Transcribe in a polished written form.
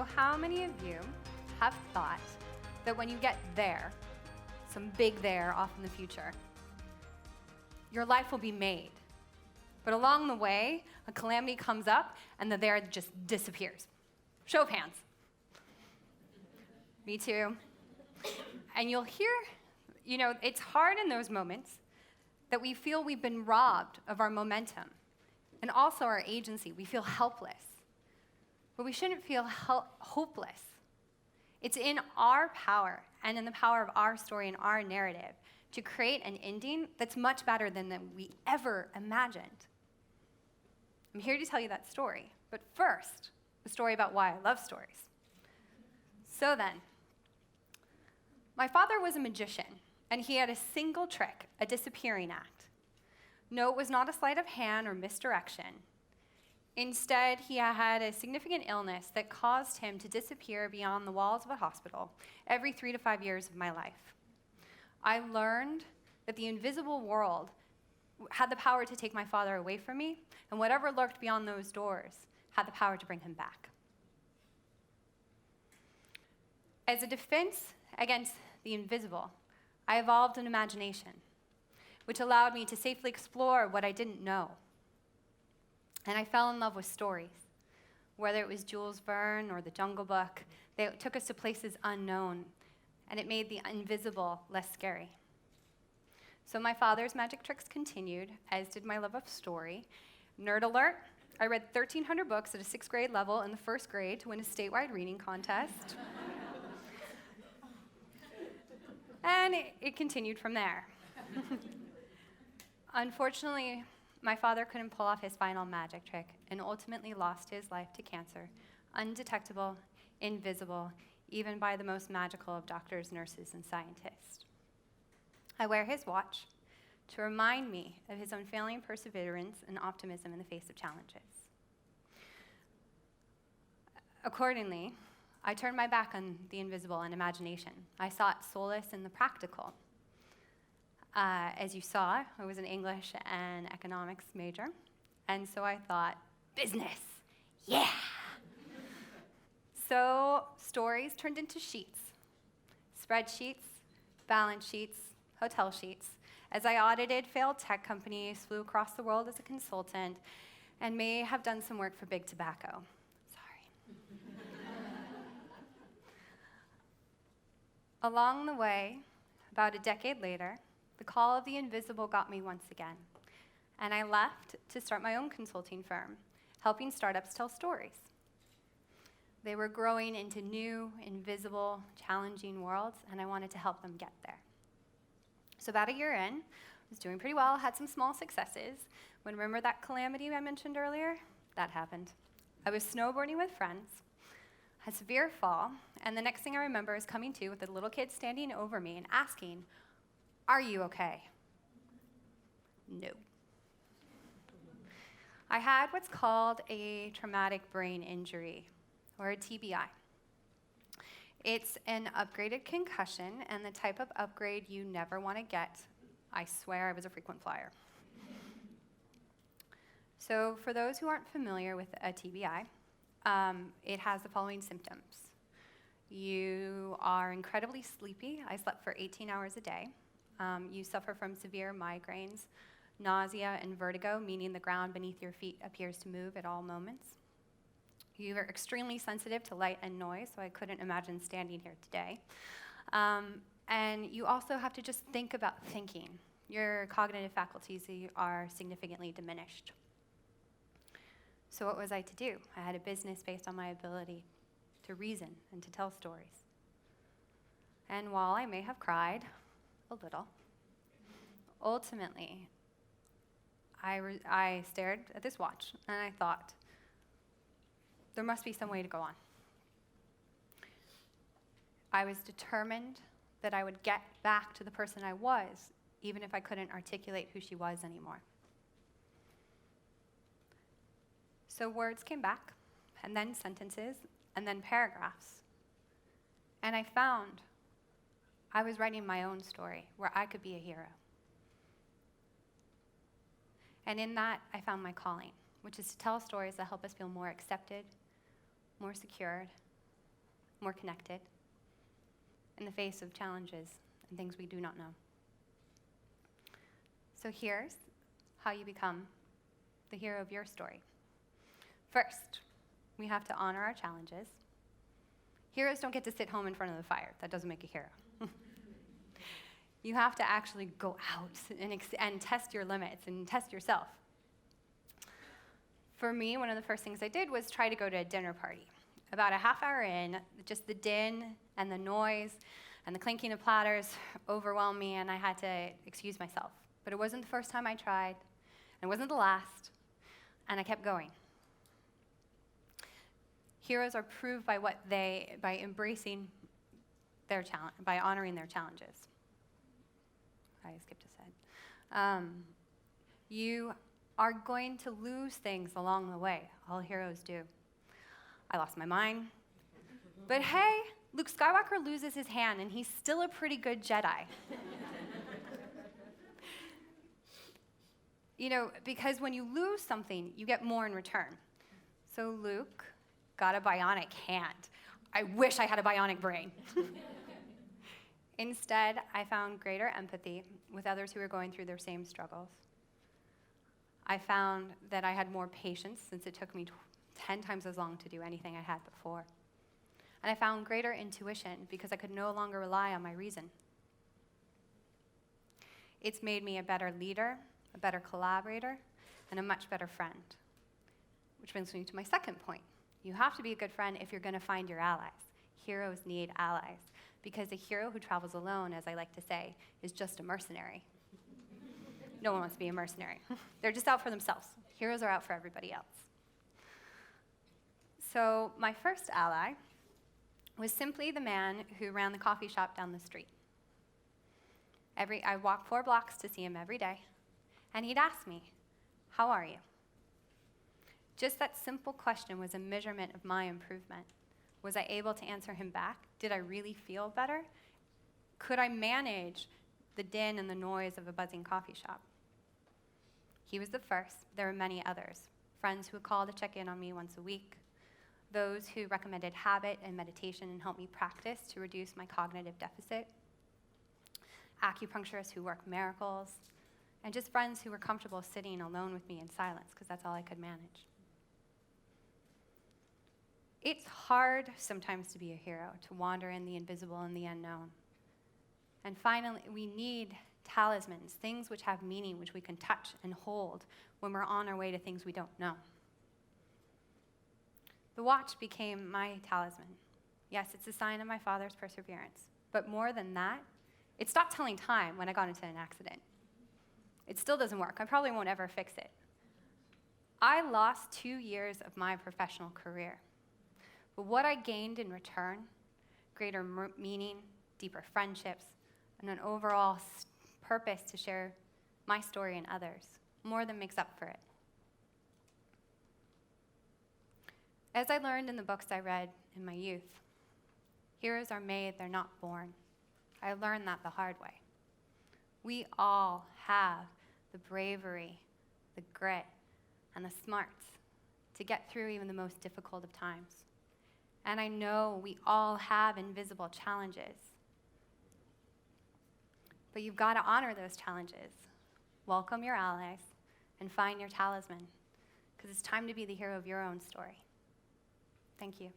So how many of you have thought that when you get there, some big there off in the future, your life will be made? But along the way, a calamity comes up and the there just disappears. Show of hands. Me too. And you'll hear, it's hard in those moments that we feel we've been robbed of our momentum and also our agency. We feel helpless. But we shouldn't feel hopeless. It's in our power and in the power of our story and our narrative to create an ending that's much better than we ever imagined. I'm here to tell you that story, but first, the story about why I love stories. So then, my father was a magician, and he had a single trick, a disappearing act. No, it was not a sleight of hand or misdirection. Instead, he had a significant illness that caused him to disappear beyond the walls of a hospital every 3 to 5 years of my life. I learned that the invisible world had the power to take my father away from me, and whatever lurked beyond those doors had the power to bring him back. As a defense against the invisible, I evolved an imagination, which allowed me to safely explore what I didn't know. And I fell in love with stories. Whether it was Jules Verne or The Jungle Book, they took us to places unknown, and it made the invisible less scary. So my father's magic tricks continued, as did my love of story. Nerd alert, I read 1,300 books at a 6th grade level in the 1st grade to win a statewide reading contest. And it continued from there. Unfortunately, my father couldn't pull off his final magic trick and ultimately lost his life to cancer, undetectable, invisible, even by the most magical of doctors, nurses, and scientists. I wear his watch to remind me of his unfailing perseverance and optimism in the face of challenges. Accordingly, I turned my back on the invisible and imagination. I sought solace in the practical. As you saw, I was an English and economics major, and so I thought, business, yeah! So stories turned into sheets, spreadsheets, balance sheets, hotel sheets, as I audited failed tech companies, flew across the world as a consultant, and may have done some work for Big Tobacco. Sorry. Along the way, about a decade later, the call of the invisible got me once again, and I left to start my own consulting firm, helping startups tell stories. They were growing into new, invisible, challenging worlds, and I wanted to help them get there. So about a year in, I was doing pretty well, had some small successes. When remember that calamity I mentioned earlier? That happened. I was snowboarding with friends, had a severe fall, and the next thing I remember is coming to with a little kid standing over me and asking, "Are you okay?" No. I had what's called a traumatic brain injury, or a TBI. It's an upgraded concussion, and the type of upgrade you never want to get. I swear I was a frequent flyer. So for those who aren't familiar with a TBI, it has the following symptoms. You are incredibly sleepy. I slept for 18 hours a day. You suffer from severe migraines, nausea, and vertigo, meaning the ground beneath your feet appears to move at all moments. You are extremely sensitive to light and noise, so I couldn't imagine standing here today. And you also have to just think about thinking. Your cognitive faculties are significantly diminished. So what was I to do? I had a business based on my ability to reason and to tell stories. And while I may have cried a little, ultimately, I stared at this watch and I thought, there must be some way to go on. I was determined that I would get back to the person I was, even if I couldn't articulate who she was anymore. So words came back, and then sentences, and then paragraphs. And I found I was writing my own story where I could be a hero. And in that, I found my calling, which is to tell stories that help us feel more accepted, more secured, more connected in the face of challenges and things we do not know. So here's how you become the hero of your story. First, we have to honor our challenges. Heroes don't get to sit home in front of the fire. That doesn't make a hero. You have to actually go out and test your limits and test yourself. For me, one of the first things I did was try to go to a dinner party. About a half hour in, just the din and the noise and the clinking of platters overwhelmed me, and I had to excuse myself. But it wasn't the first time I tried, and it wasn't the last, and I kept going. Heroes are proved by embracing their challenge, by honoring their challenges. I skipped a slide. You are going to lose things along the way. All heroes do. I lost my mind. But hey, Luke Skywalker loses his hand, and he's still a pretty good Jedi. Because when you lose something, you get more in return. So Luke got a bionic hand. I wish I had a bionic brain. Instead, I found greater empathy with others who were going through their same struggles. I found that I had more patience since it took me 10 times as long to do anything I had before. And I found greater intuition because I could no longer rely on my reason. It's made me a better leader, a better collaborator, and a much better friend. Which brings me to my second point. You have to be a good friend if you're going to find your allies. Heroes need allies. Because a hero who travels alone, as I like to say, is just a mercenary. No one wants to be a mercenary. They're just out for themselves. Heroes are out for everybody else. So my first ally was simply the man who ran the coffee shop down the street. I walked 4 blocks to see him every day, and he'd ask me, "How are you?" Just that simple question was a measurement of my improvement. Was I able to answer him back? Did I really feel better? Could I manage the din and the noise of a buzzing coffee shop? He was the first. There were many others. Friends who would call to check in on me once a week. Those who recommended habit and meditation and helped me practice to reduce my cognitive deficit. Acupuncturists who worked miracles. And just friends who were comfortable sitting alone with me in silence, because that's all I could manage. It's hard sometimes to be a hero, to wander in the invisible and the unknown. And finally, we need talismans, things which have meaning, which we can touch and hold when we're on our way to things we don't know. The watch became my talisman. Yes, it's a sign of my father's perseverance. But more than that, it stopped telling time when I got into an accident. It still doesn't work. I probably won't ever fix it. I lost 2 years of my professional career. But what I gained in return, greater meaning, deeper friendships, and an overall purpose to share my story and others, more than makes up for it. As I learned in the books I read in my youth, heroes are made, they're not born. I learned that the hard way. We all have the bravery, the grit, and the smarts to get through even the most difficult of times. And I know we all have invisible challenges. But you've got to honor those challenges. Welcome your allies and find your talisman, because it's time to be the hero of your own story. Thank you.